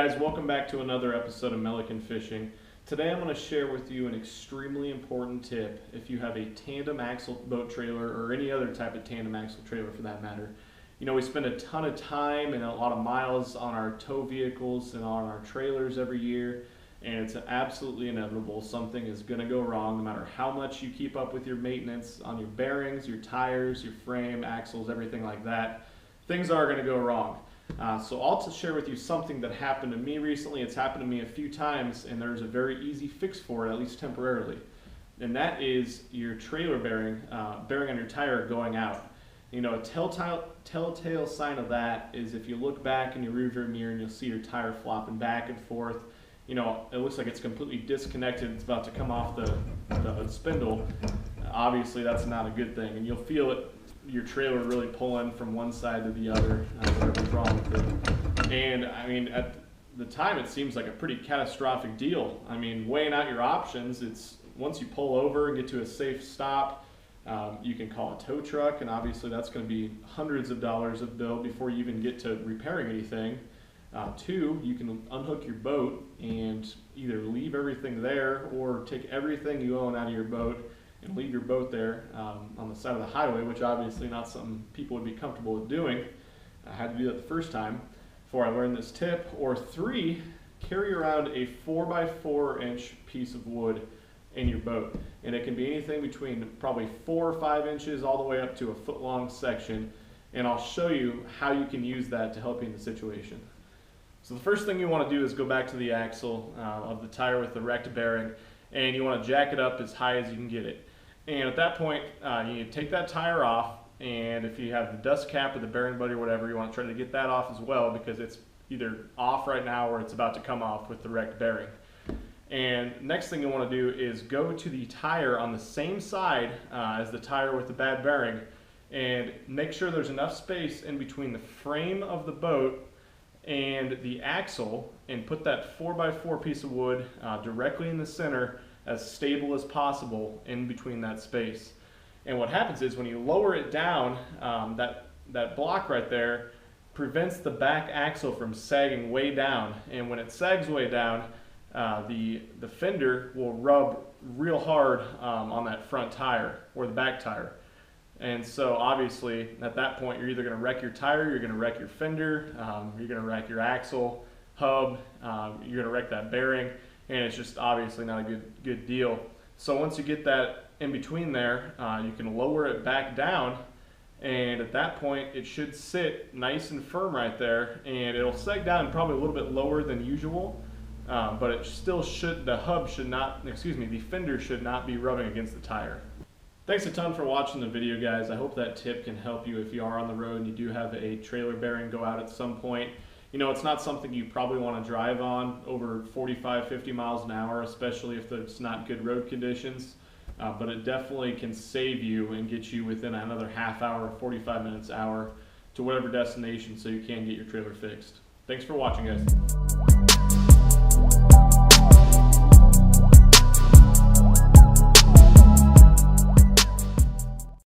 guys, welcome back to another episode of Melican Fishing. Today I'm going to share with you an extremely important tip if you have a tandem axle boat trailer or any other type of tandem axle trailer for that matter. You know, we spend a ton of time and a lot of miles on our tow vehicles and on our trailers every year, and it's absolutely inevitable. Something is going to go wrong no matter how much you keep up with your maintenance on your bearings, your tires, your frame, axles, everything like that. Things are going to go wrong. So I'll share with you something that happened to me recently. It's happened to me a few times, and there's a very easy fix for it, at least temporarily. And that is your trailer bearing on your tire going out. You know, a telltale sign of that is if you look back in your rearview mirror and you'll see your tire flopping back and forth. You know, it looks like it's completely disconnected. It's about to come off the spindle. Obviously, that's not a good thing, and you'll feel it. Your trailer really pulling from one side to the other, whatever's wrong with it. And I mean, at the time, it seems like a pretty catastrophic deal. I mean, weighing out your options, it's once you pull over and get to a safe stop, you can call a tow truck, and obviously that's going to be hundreds of dollars of bill before you even get to repairing anything. Two, you can unhook your boat and either leave everything there or take everything you own out of your boat and leave your boat there on the side of the highway, which obviously not something people would be comfortable with doing. I had to do that the first time before I learned this tip. Or three, carry around a 4x4 inch piece of wood in your boat. And it can be anything between probably 4 or 5 inches all the way up to a foot long section. And I'll show you how you can use that to help you in the situation. So the first thing you want to do is go back to the axle of the tire with the wrecked bearing, and you want to jack it up as high as you can get it. And at that point, you take that tire off, and if you have the dust cap or the bearing buddy or whatever, you want to try to get that off as well, because it's either off right now or it's about to come off with the wrecked bearing. And next thing you want to do is go to the tire on the same side as the tire with the bad bearing, and make sure there's enough space in between the frame of the boat and the axle, and put that 4x4 piece of wood directly in the center, as stable as possible in between that space. And what happens is when you lower it down, that block right there prevents the back axle from sagging way down. And when it sags way down, the fender will rub real hard on that front tire or the back tire. And so obviously at that point you're either going to wreck your tire, you're going to wreck your fender, you're going to wreck your axle, hub, you're going to wreck that bearing. And it's just obviously not a good deal. So once you get that in between there, you can lower it back down, and at that point it should sit nice and firm right there, and it'll sag down probably a little bit lower than usual, but it still should, the fender should not be rubbing against the tire. Thanks a ton for watching the video, guys. I hope that tip can help you if you are on the road and you do have a trailer bearing go out at some point. You know, it's not something you probably want to drive on over 45, 50 miles an hour, especially if it's not good road conditions. But it definitely can save you and get you within another half hour, 45 minutes, hour to whatever destination so you can get your trailer fixed. Thanks for watching, guys.